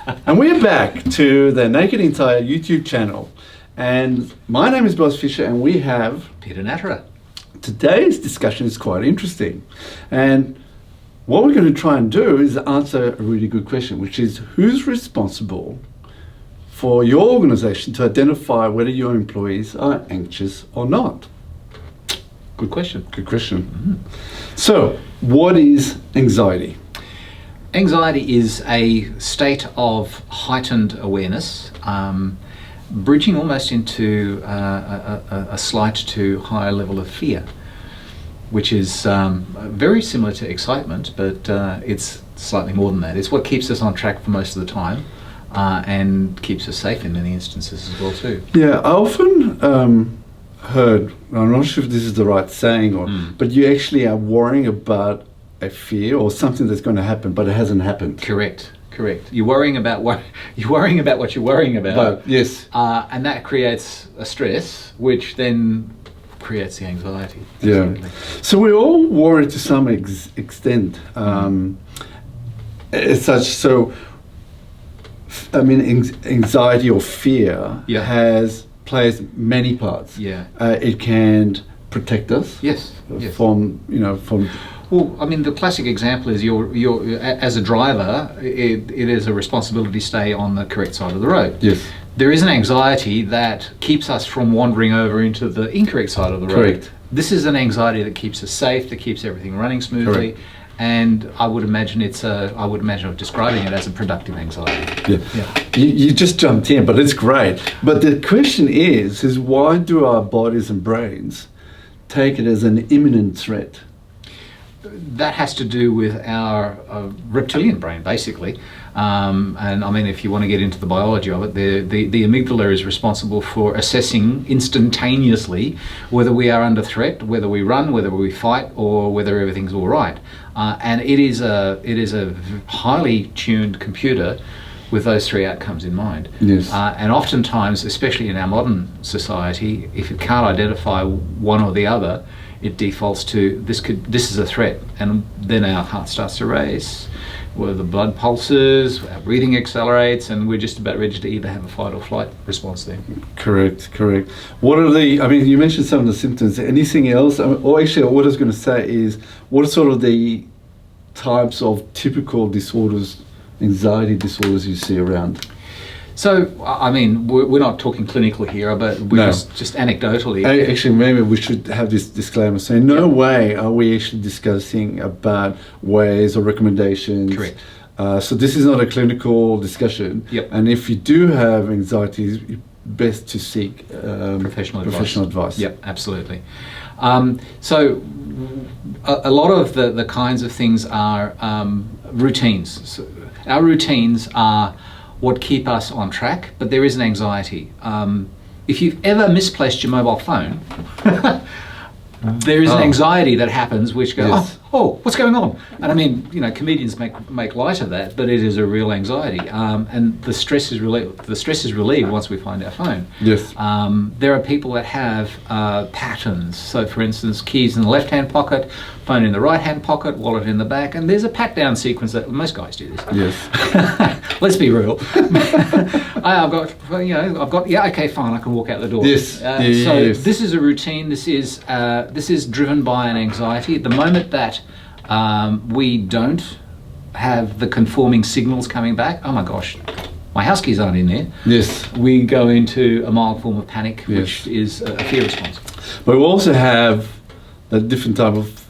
And we're back to the Naked Entire YouTube channel. And my name is Boaz Fischer, and we have Peter Natterer. Today's discussion is quite interesting. And what we're going to try and do is answer a really good question, which is who's responsible for your organization to identify whether your employees are anxious or not? Good question. Good question. Mm-hmm. So, what is anxiety? Anxiety is a state of heightened awareness, bridging almost into a slight to higher level of fear, which is very similar to excitement, but it's slightly more than that. It's what keeps us on track for most of the time and keeps us safe in many instances as well too. Yeah, I often heard, I'm not sure if this is the right saying, but you actually are worrying about a fear or something that's going to happen, but it hasn't happened. Correct. You're worrying about what you're worrying about. But, yes. And that creates a stress, which then creates the anxiety. Absolutely. Yeah. So we're all worried to some extent. As such, so I mean, anxiety or fear plays many parts. Yeah. It can protect us. Yes. From. Well, I mean, the classic example is you're as a driver, it is a responsibility to stay on the correct side of the road. Yes. There is an anxiety that keeps us from wandering over into the incorrect side of the road. Correct. This is an anxiety that keeps us safe, that keeps everything running smoothly. Correct. And I would imagine of describing it as a productive anxiety. Yeah. You just jumped in, but it's great. But the question is why do our bodies and brains take it as an imminent threat? That has to do with our reptilian brain, basically. And I mean, if you want to get into the biology of it, the amygdala is responsible for assessing instantaneously whether we are under threat, whether we run, whether we fight, or whether everything's all right. And it is a highly tuned computer with those three outcomes in mind. Yes. And oftentimes, especially in our modern society, if it can't identify one or the other, it defaults to this is a threat, and then our heart starts to race, where the blood pulses, our breathing accelerates, and we're just about ready to either have a fight or flight response there. Correct. What are you mentioned some of the symptoms. Anything else? Or actually, what I was going to say is, what are sort of the types of typical disorders, anxiety disorders you see around? So, I mean, we're not talking clinical here, but we're just anecdotally. Actually, maybe we should have this disclaimer. So in no way are we actually discussing about ways or recommendations. Correct. So this is not a clinical discussion. Yep. And if you do have anxiety, it's best to seek professional advice. Yep, absolutely. So a lot of the kinds of things are routines. So our routines are what keep us on track, but there is an anxiety. If you've ever misplaced your mobile phone, there is an anxiety that happens which goes, oh, what's going on? And I mean, comedians make light of that, but it is a real anxiety. And the stress is relieved once we find our phone. Yes. There are people that have patterns. So for instance, keys in the left-hand pocket, phone in the right-hand pocket, wallet in the back, and there's a pat-down sequence that most guys do this. Yes. Let's be real. I've got, okay, fine, I can walk out the door. Yes. Yes. This is a routine. This is driven by an anxiety. The moment that we don't have the conforming signals coming back, oh my gosh, my house keys aren't in there. Yes. We go into a mild form of panic, which is a fear response. But we also have a different type of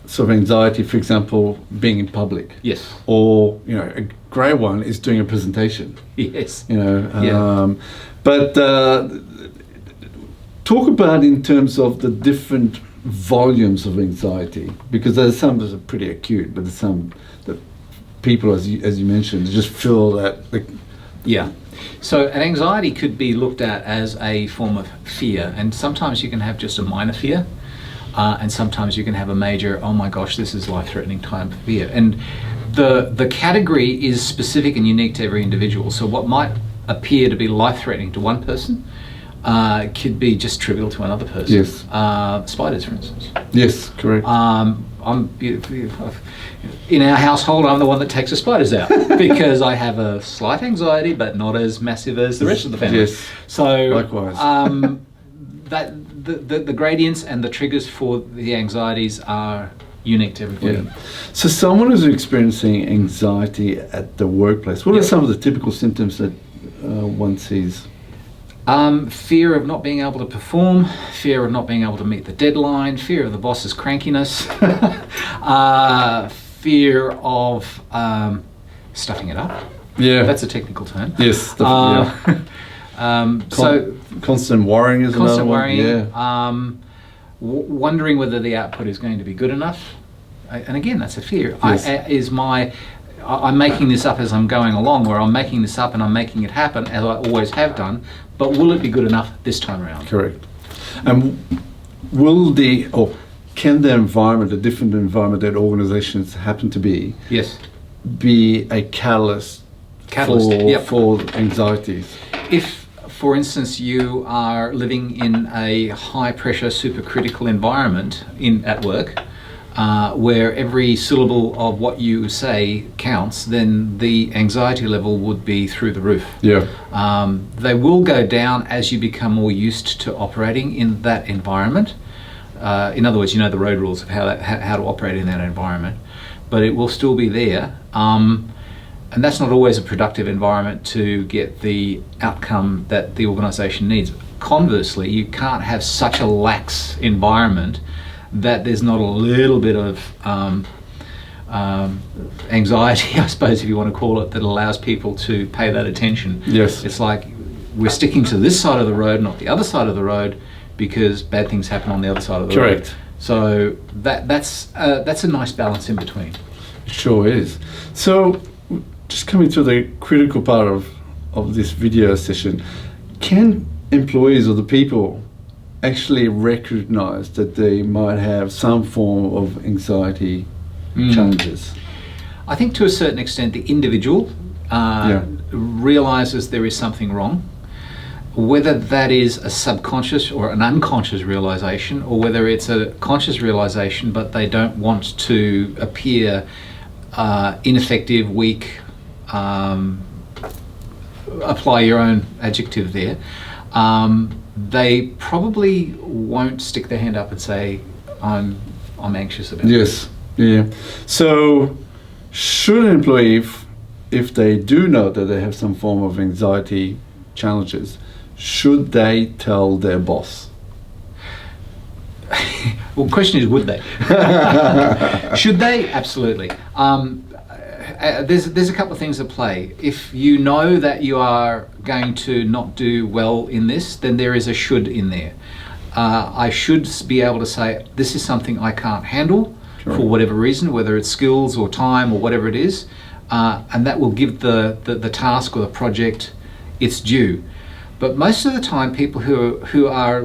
sort of anxiety, for example, being in public. Yes. Or, a great one is doing a presentation. Yes. But talk about in terms of the different volumes of anxiety, because there's some that are pretty acute, but there's some that people, as you mentioned, just feel that. Yeah. So an anxiety could be looked at as a form of fear, and sometimes you can have just a minor fear, and sometimes you can have a major, oh my gosh, this is life-threatening type of fear. And the category is specific and unique to every individual. So what might appear to be life-threatening to one person could be just trivial to another person. Yes. Spiders, for instance. Yes, correct. in our household, I'm the one that takes the spiders out because I have a slight anxiety, but not as massive as the rest of the family. Yes. So likewise. That the gradients and the triggers for the anxieties are unique to everybody. Yeah. So someone who's experiencing anxiety at the workplace, what are some of the typical symptoms that one sees? Fear of not being able to perform, fear of not being able to meet the deadline, fear of the boss's crankiness, fear of stuffing it up. Yeah. That's a technical term. Yes. Constant worrying is another one. Yeah. Wondering whether the output is going to be good enough. And again, that's a fear. Yes. I'm making this up as I'm going along, or I'm making this up and I'm making it happen, as I always have done, but will it be good enough this time around? Correct. And can the environment, the different environment that organizations happen to be, yes, be a catalyst for anxieties? If, for instance, you are living in a high-pressure, supercritical environment at work, where every syllable of what you say counts, then the anxiety level would be through the roof. Yeah. They will go down as you become more used to operating in that environment. In other words, you know the road rules of how to operate in that environment, but it will still be there. And that's not always a productive environment to get the outcome that the organisation needs. Conversely, you can't have such a lax environment that there's not a little bit of anxiety, I suppose, if you want to call it, that allows people to pay that attention. Yes. It's like we're sticking to this side of the road, not the other side of the road, because bad things happen on the other side of the road. Correct. So that's a nice balance in between. It sure is. So, just coming to the critical part of this video session, can employees or the people actually recognize that they might have some form of anxiety challenges? I think to a certain extent the individual realizes there is something wrong, whether that is a subconscious or an unconscious realization, or whether it's a conscious realization but they don't want to appear ineffective, weak, apply your own adjective there. They probably won't stick their hand up and say, I'm anxious about Yes, yeah. So should an employee, if they do know that they have some form of anxiety challenges, should they tell their boss? Well, the question is, would they? Should they? Absolutely. There's a couple of things at play. If you know that you are going to not do well in this, then there is a should in there. I should be able to say, this is something I can't handle for whatever reason, whether it's skills or time or whatever it is, and that will give the task or the project its due. But most of the time, people who are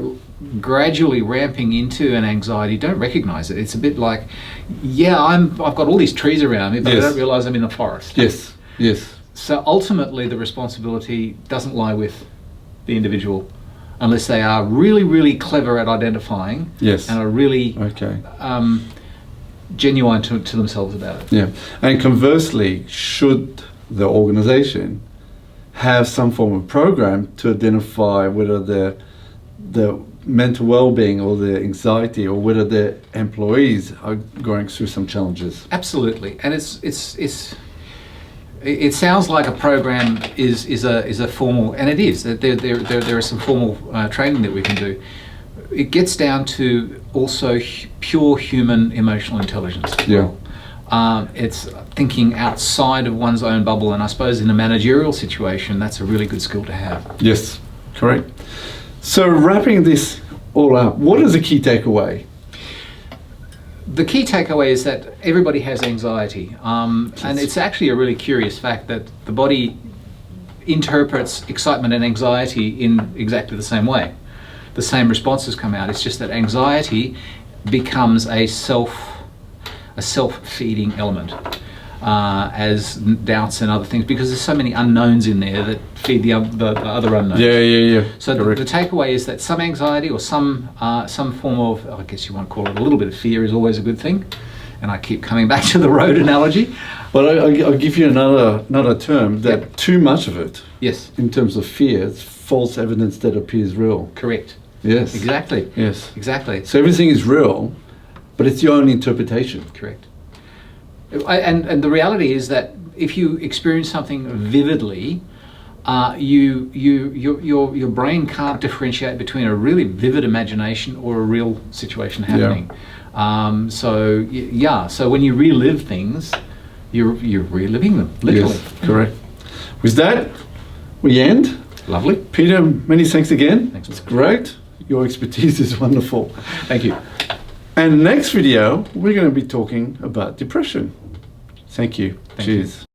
gradually ramping into an anxiety don't recognize it. It's a bit like, I've got all these trees around me, but I don't realize I'm in the forest. Yes, yes. So ultimately the responsibility doesn't lie with the individual unless they are really, really clever at identifying and are really genuine to themselves about it. Yeah. And conversely, should the organization have some form of program to identify whether the mental well-being or the anxiety, or whether the employees are going through some challenges? Absolutely. And it sounds like a program is a formal, and it is. There is some formal training that we can do. It gets down to also pure human emotional intelligence. Yeah. It's thinking outside of one's own bubble, and I suppose in a managerial situation, that's a really good skill to have. Yes, correct. So wrapping this all up, what is the key takeaway? The key takeaway is that everybody has anxiety, and it's actually a really curious fact that the body interprets excitement and anxiety in exactly the same way. The same responses come out. It's just that anxiety becomes a self-feeding element, as doubts and other things, because there's so many unknowns in there that feed the other unknowns. Yeah. So the takeaway is that some anxiety or some form of, I guess you want to call it a little bit of fear, is always a good thing, and I keep coming back to the road analogy. Well, I'll give you another term, that Yep. too much of it, Yes, in terms of fear, it's false evidence that appears real. correct. Yes. Exactly. Yes. Exactly. So everything is real, but it's your own interpretation. Correct. And the reality is that if you experience something vividly, your brain can't differentiate between a really vivid imagination or a real situation happening. So when you relive things, you're reliving them, literally. Yes, correct. With that, we end. Lovely. Peter, many thanks again. Thanks. It's great. Your expertise is wonderful. Thank you. And next video, we're going to be talking about depression. Thank you. Thank you. Cheers.